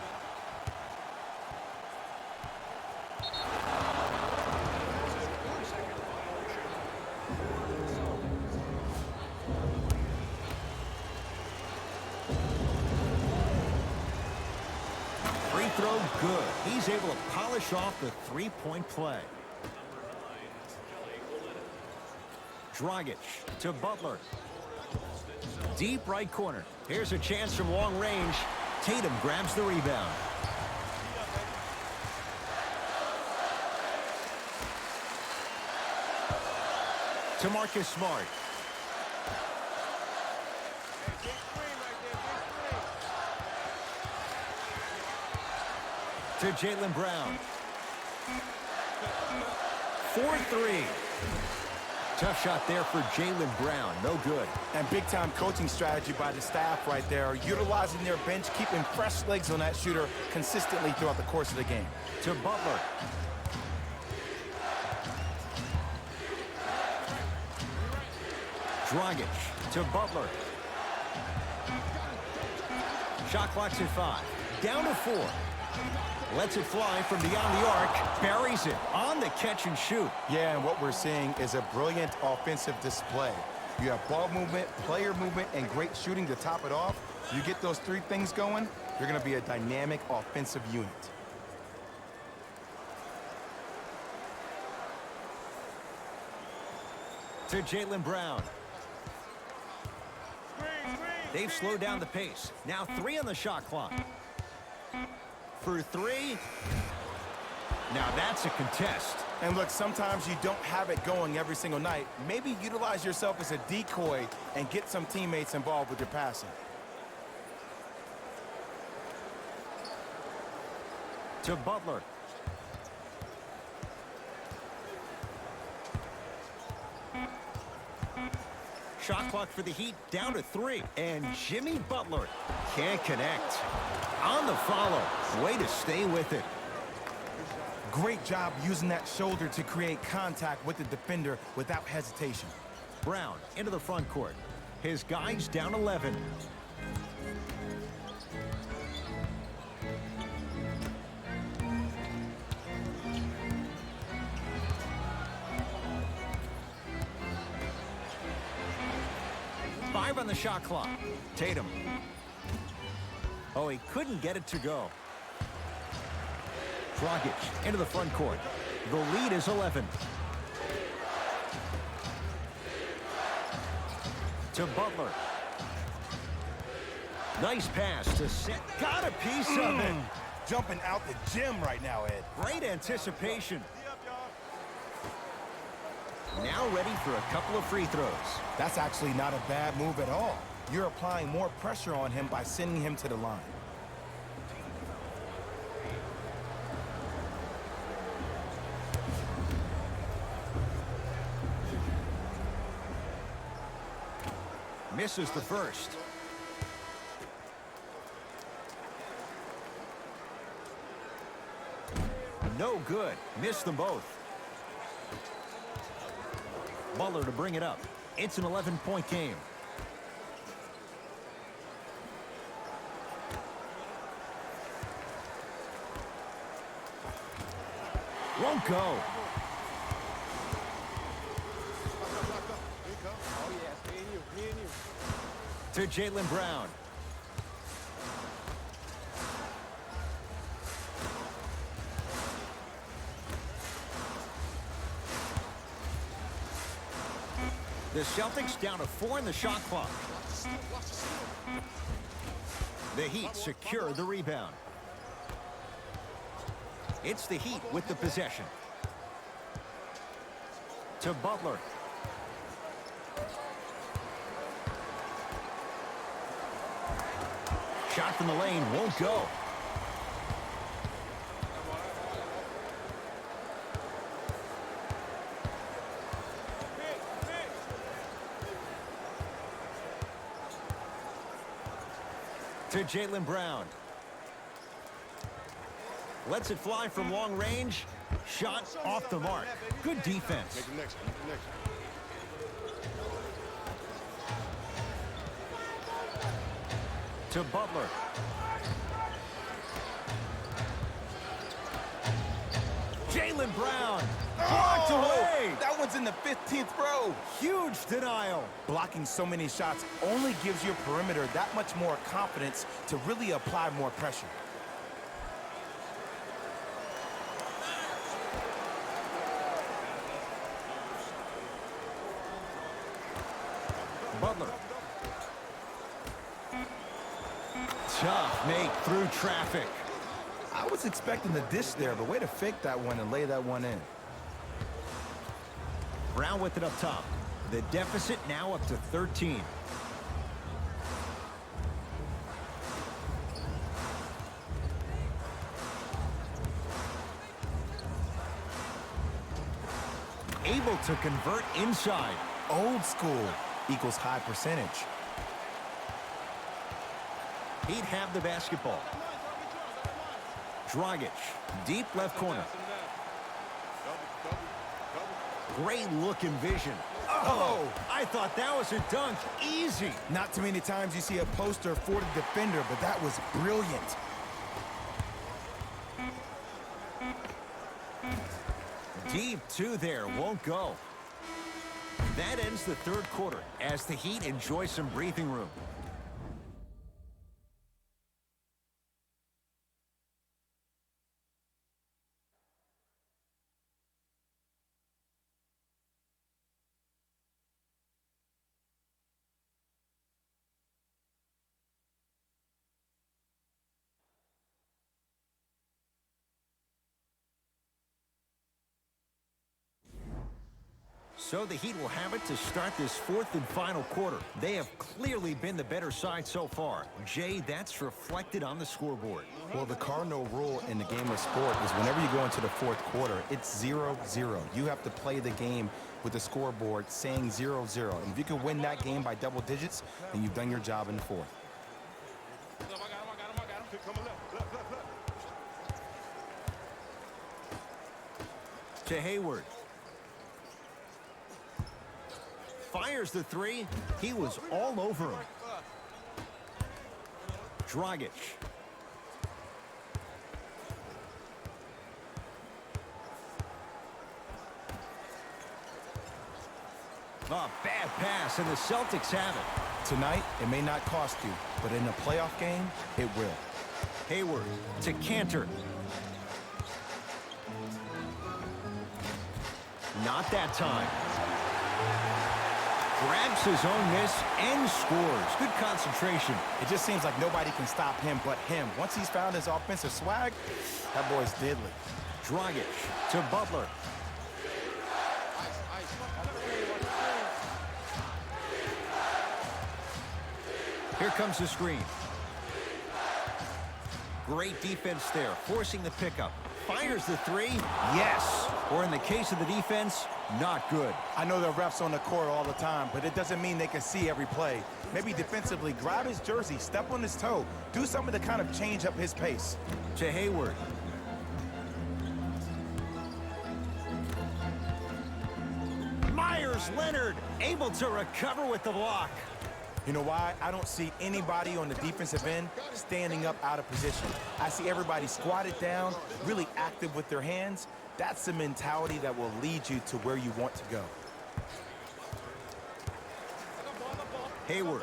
Free throw good. He's able to polish off the three-point play. Dragic to Butler. Deep right corner. Here's a chance from long range. Tatum grabs the rebound. To Marcus Smart. To Jaylen Brown. 4-3. Tough shot there for Jaylen Brown. No good. And big-time coaching strategy by the staff right there, utilizing their bench, keeping fresh legs on that shooter consistently throughout the course of the game. To Butler. Dragic to Butler. Shot clock's at 5. Down to 4. Lets it fly from beyond the arc. Buries it on the catch and shoot. Yeah, and what we're seeing is a brilliant offensive display. You have ball movement, player movement, and great shooting to top it off. You get those three things going, you're going to be a dynamic offensive unit. To Jaylen Brown. They've slowed down the pace. Now 3 on the shot clock. For 3. Now that's a contest. And look, sometimes you don't have it going every single night. Maybe utilize yourself as a decoy and get some teammates involved with your passing. To Butler. Shot clock for the Heat down to 3. And Jimmy Butler can't connect. On the follow. Way to stay with it. Great job using that shoulder to create contact with the defender without hesitation. Brown into the front court. His guys down 11. 5 on the shot clock. Tatum. Oh, he couldn't get it to go. Dragic into the front court. The lead is 11. To Butler. Nice pass to set. Got a piece of it. Jumping out the gym right now, Ed. Great anticipation. Now ready for a couple of free throws. That's actually not a bad move at all. You're applying more pressure on him by sending him to the line. Misses the first. No good. Missed them both. Butler to bring it up. It's an 11-point game. Won't go. Here you come. Oh, yeah. Me and you. Me and you. To Jaylen Brown. The Celtics down to 4 in the shot clock. The Heat secure the rebound. It's the Heat with the possession. To Butler. Shot from the lane won't go. To Jaylen Brown. Lets it fly from long range. Shot off the mark. Good defense. Make the next one. Make the next one. To Butler. Jaylen Brown. Blocked away. That one's in the 15th row. Huge denial. Blocking so many shots only gives your perimeter that much more confidence to really apply more pressure. Butler. Tough make through traffic. I was expecting the dish there, but way to fake that one and lay that one in. Brown with it up top. The deficit now up to 13. Able to convert inside. Old school equals high percentage. He'd have the basketball. Dragic, deep left corner. Great look and vision. Oh, I thought that was a dunk. Easy. Not too many times you see a poster for the defender, but that was brilliant. Deep two there, won't go. That ends the third quarter as the Heat enjoy some breathing room. So the Heat will have it to start this fourth and final quarter. They have clearly been the better side so far. Jay, that's reflected on the scoreboard. Well, the cardinal rule in the game of sport is whenever you go into the fourth quarter, it's 0-0. You have to play the game with the scoreboard saying 0-0. And if you can win that game by double digits, then you've done your job in the fourth. I got him. Come on, left. To Hayward. Fires the three. He was all over him. Dragic. A bad pass, and the Celtics have it. Tonight, it may not cost you, but in a playoff game, it will. Hayward to Cantor. Not that time. Grabs his own miss and scores. Good concentration. It just seems like nobody can stop him but him. Once he's found his offensive swag, that boy's deadly. Dragic to Butler. Here comes the screen. Great defense there, forcing the pickup. Fires the three. Yes. Or in the case of the defense, not good. I know there are refs on the court all the time, but it doesn't mean they can see every play. Maybe defensively, grab his jersey, step on his toe, do something to kind of change up his pace. To Hayward. Leonard able to recover with the block. You know why? I don't see anybody on the defensive end standing up out of position. I see everybody squatted down, really active with their hands. That's the mentality that will lead you to where you want to go. Hayward.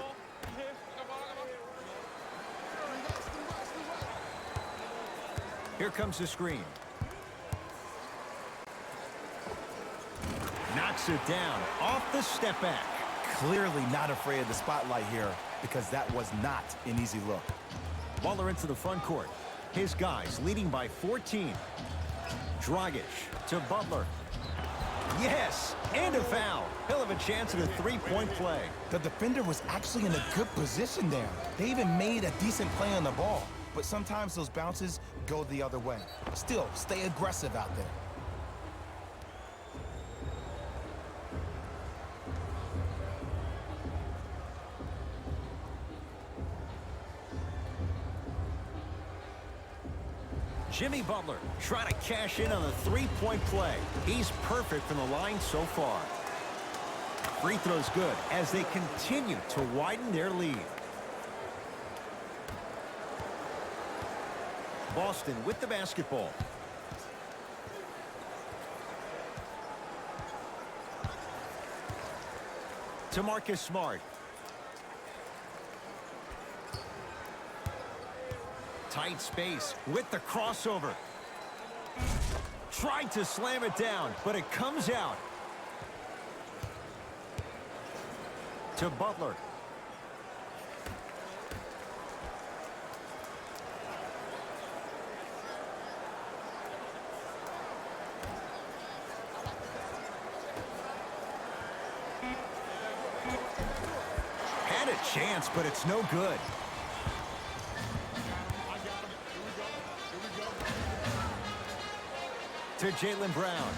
Here comes the screen. Knocks it down off the step back. Clearly not afraid of the spotlight here because that was not an easy look. Butler into the front court. His guys leading by 14. Dragic to Butler. Yes, and a foul. He'll have a chance at a three-point play. The defender was actually in a good position there. They even made a decent play on the ball. But sometimes those bounces go the other way. Still, stay aggressive out there. Jimmy Butler trying to cash in on a three-point play. He's perfect from the line so far. Free throw's good as they continue to widen their lead. Boston with the basketball. To Marcus Smart. Tight space with the crossover. Tried to slam it down, but it comes out. To Butler. Had a chance, but it's no good. To Jaylen Brown.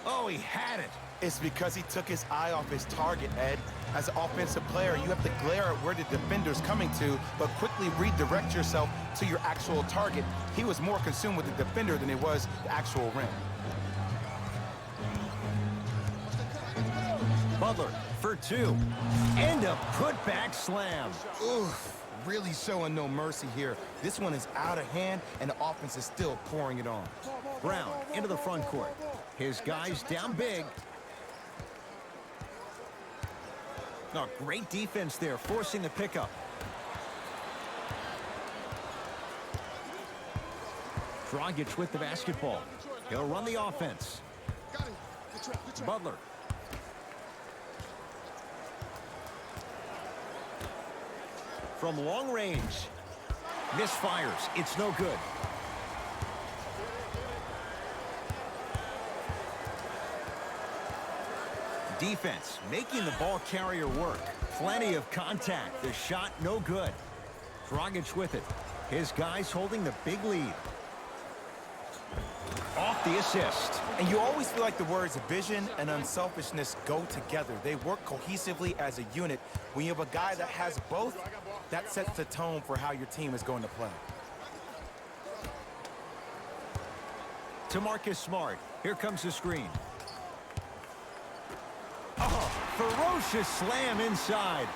Oh, he had it. It's because he took his eye off his target, Ed. As an offensive player, you have to glare at where the defender's coming to, but quickly redirect yourself to your actual target. He was more consumed with the defender than it was the actual rim. Butler for two. And a putback slam. Oof. Really showing no mercy here. This one is out of hand, and the offense is still pouring it on. Brown into the front court. His guys down big. Oh, great defense there, forcing the pickup. Dragic with the basketball. He'll run the offense. Butler. From long range. Misfires. It's no good. Defense making the ball carrier work. Plenty of contact. The shot no good. Dragic with it. His guys holding the big lead. Off the assist. And you always feel like the words vision and unselfishness go together. They work cohesively as a unit. When you have a guy that has both, that sets the tone for how your team is going to play. To Marcus Smart. Here comes the screen. Oh, ferocious slam inside.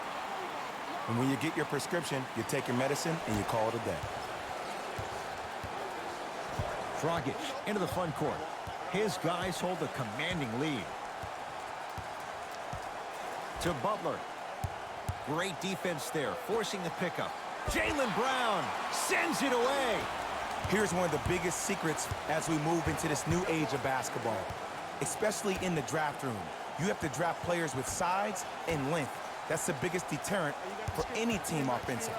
And when you get your prescription, you take your medicine and you call it a day. Dragic into the front court. His guys hold a commanding lead. To Butler. Great defense there, forcing the pickup. Jaylen Brown sends it away. Here's one of the biggest secrets as we move into this new age of basketball, especially in the draft room. You have to draft players with size and length. That's the biggest deterrent for any team offensively.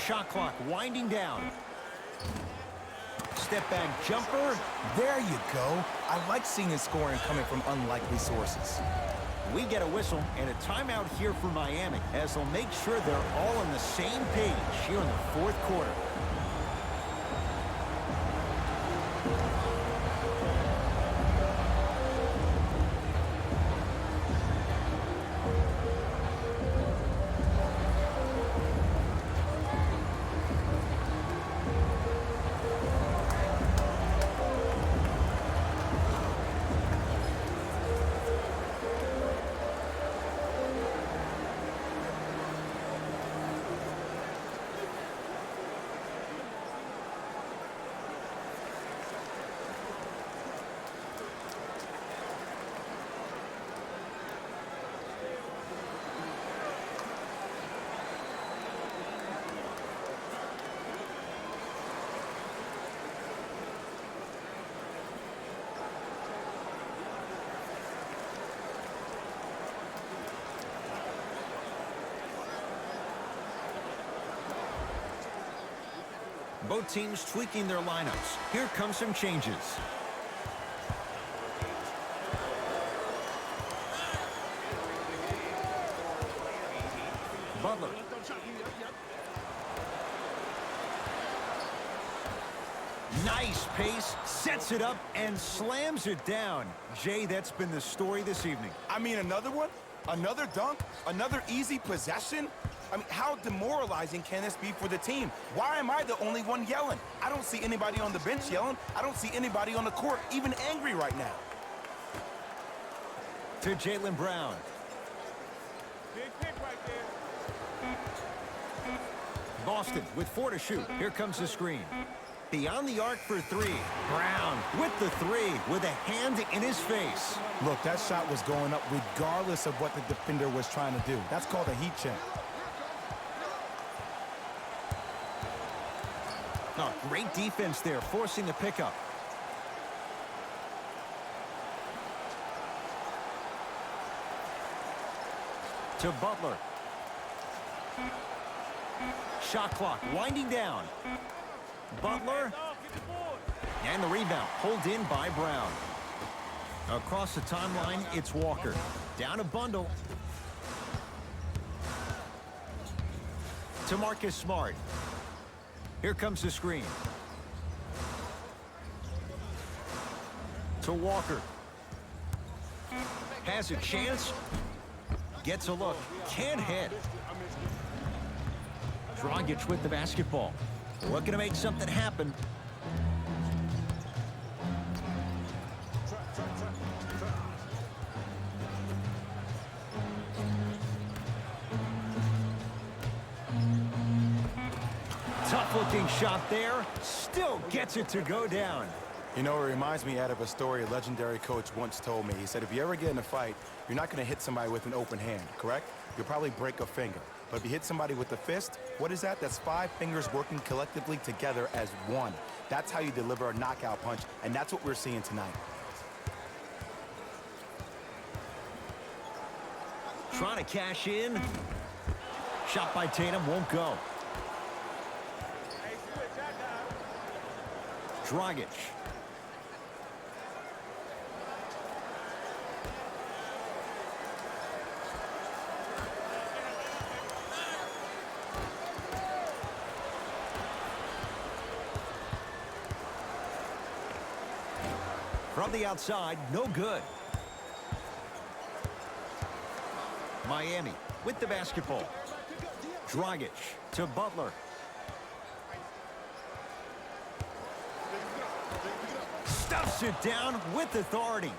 Shot clock winding down. Step back jumper. There you go. I like seeing his scoring coming from unlikely sources. We get a whistle and a timeout here for Miami as they'll make sure they're all on the same page here in the fourth quarter. Both teams tweaking their lineups. Here come some changes. Butler. Nice pace, sets it up, and slams it down. Jay, that's been the story this evening. I mean, another one? Another dunk? Another easy possession? I mean, how demoralizing can this be for the team? Why am I the only one yelling? I don't see anybody on the bench yelling. I don't see anybody on the court even angry right now. To Jaylen Brown. Big pick right there. Boston with 4 to shoot. Here comes the screen. Beyond the arc for 3. Brown with the 3 with a hand in his face. Look, that shot was going up regardless of what the defender was trying to do. That's called a heat check. Oh, great defense there, forcing the pickup. To Butler. Shot clock winding down. Butler. And the rebound pulled in by Brown. Across the timeline, it's Walker. Down a bundle. To Marcus Smart. Here comes the screen. To Walker. Has a chance. Gets a look. Can't hit. Dragic with the basketball. Looking to make something happen. Tough-looking shot there. Still gets it to go down. You know, it reminds me out of a story a legendary coach once told me. He said, if you ever get in a fight, you're not going to hit somebody with an open hand, correct? You'll probably break a finger. But if you hit somebody with a fist, what is that? That's 5 fingers working collectively together as one. That's how you deliver a knockout punch, and that's what we're seeing tonight. Trying to cash in. Shot by Tatum won't go. Dragic. From the outside, no good. Miami with the basketball. Dragic to Butler. Stuffs it down with authority.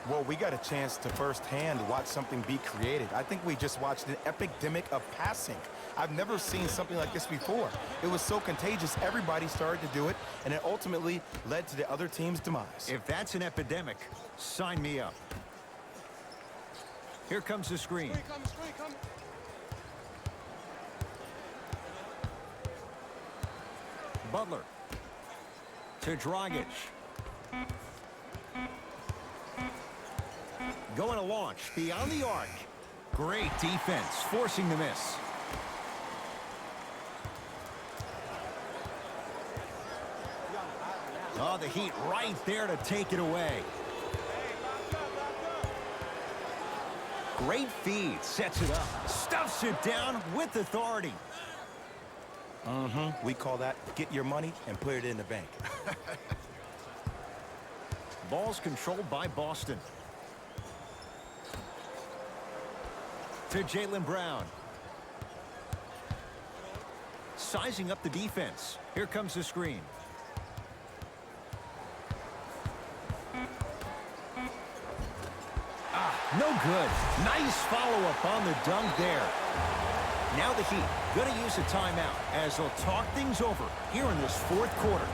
Well, we got a chance to firsthand watch something be created. I think we just watched an epidemic of passing. I've never seen something like this before. It was so contagious, everybody started to do it, and it ultimately led to the other team's demise. If that's an epidemic, sign me up. Here comes the screen. Screen coming. Butler to Dragic. Going to launch beyond the arc. Great defense, forcing the miss. Oh, the Heat right there to take it away. Great feed, sets it up, stuffs it down with authority. We call that get your money and put it in the bank. Ball's controlled by Boston. To Jaylen Brown. Sizing up the defense. Here comes the screen. No good. Nice follow-up on the dunk there. Now the Heat going to use a timeout as they'll talk things over here in this fourth quarter.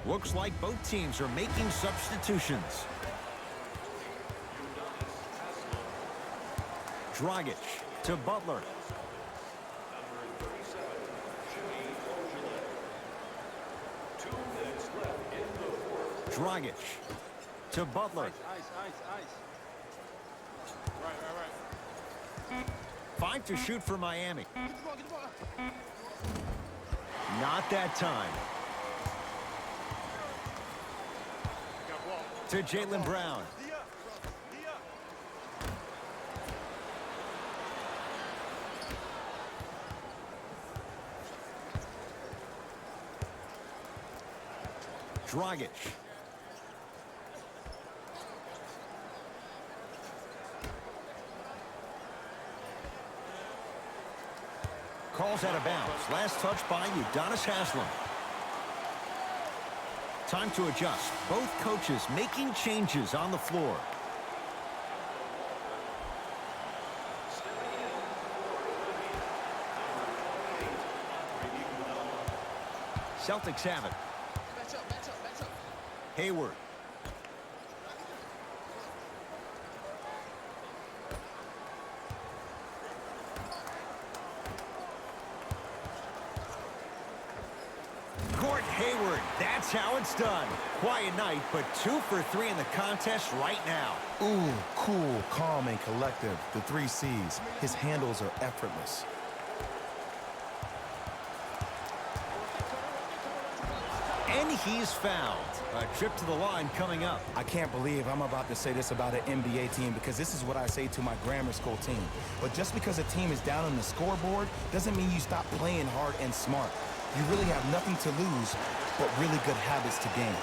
Looks like both teams are making substitutions. Dragic to Butler. Dragic to Butler. Ice. Right. 5 to shoot for Miami. Get the ball. Not that time. To Jaylen Brown. Dragic. Calls out of bounds. Last touch by Udonis Haslem. Time to adjust. Both coaches making changes on the floor. Celtics have it. Match up. Hayward. Hayward, that's how it's done. Quiet night, but 2 for 3 in the contest right now. Ooh, cool, calm, and collective. The 3 C's. His handles are effortless. And he's fouled. A trip to the line coming up. I can't believe I'm about to say this about an NBA team because this is what I say to my grammar school team. But just because a team is down on the scoreboard doesn't mean you stop playing hard and smart. You really have nothing to lose, but really good habits to gain.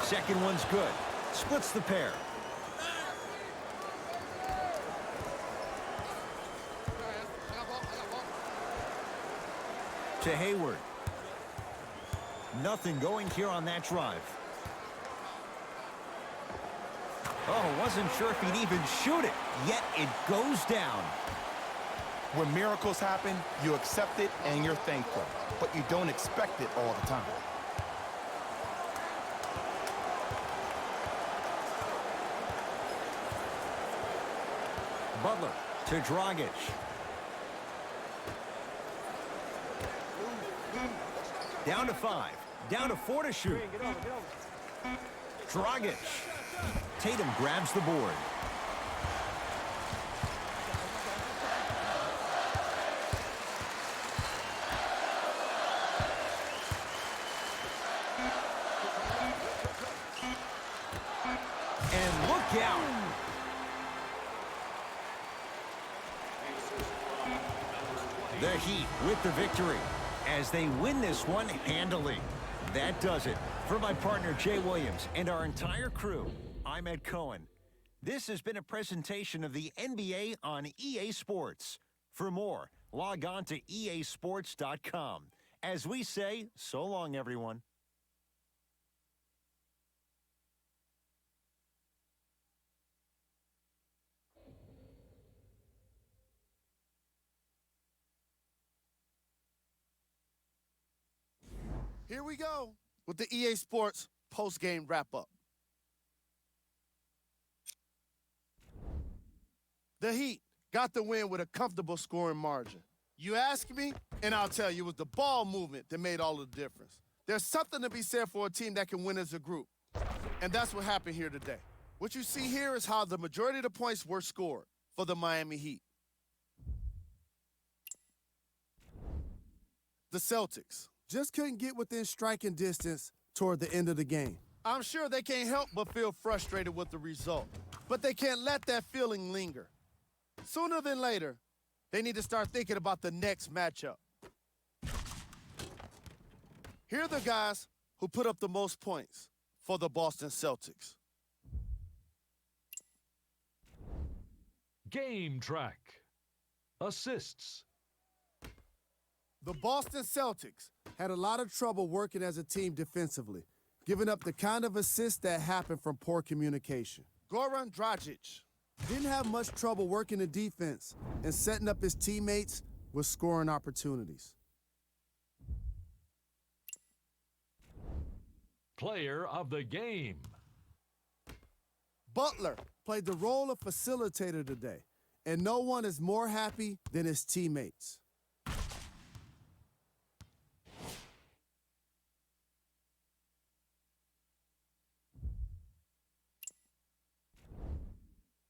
Second one's good. Splits the pair. To Hayward. Nothing going here on that drive. Oh, wasn't sure if he'd even shoot it, yet it goes down. When miracles happen, you accept it and you're thankful, but you don't expect it all the time. Butler to Dragic. Down to 5. Down to 4 to shoot. Dragic. Tatum grabs the board. And look out. The Heat with the victory as they win this one handily. That does it. For my partner, Jay Williams, and our entire crew, I'm Ed Cohen. This has been a presentation of the NBA on EA Sports. For more, log on to easports.com. As we say, so long, everyone. Here we go with the EA Sports post-game wrap-up. The Heat got the win with a comfortable scoring margin. You ask me, and I'll tell you, it was the ball movement that made all the difference. There's something to be said for a team that can win as a group, and that's what happened here today. What you see here is how the majority of the points were scored for the Miami Heat. The Celtics just couldn't get within striking distance toward the end of the game. I'm sure they can't help but feel frustrated with the result, but they can't let that feeling linger. Sooner than later, they need to start thinking about the next matchup. Here are the guys who put up the most points for the Boston Celtics. Game track. Assists. The Boston Celtics had a lot of trouble working as a team defensively, giving up the kind of assists that happen from poor communication. Goran Dragic didn't have much trouble working the defense and setting up his teammates with scoring opportunities. Player of the game. Butler played the role of facilitator today, and no one is more happy than his teammates.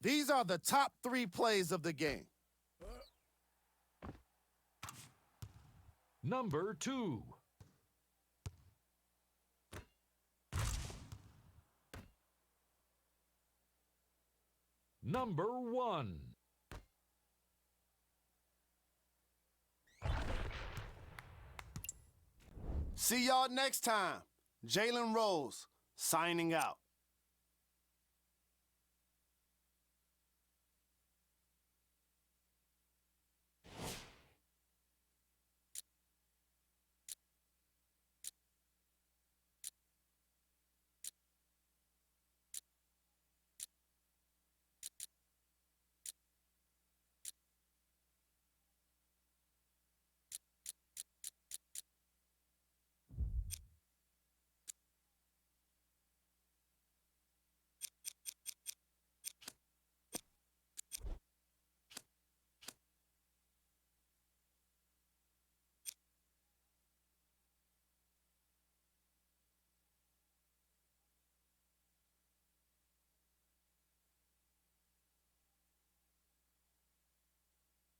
These are the top 3 plays of the game. Number 2. Number 1. See y'all next time. Jalen Rose signing out.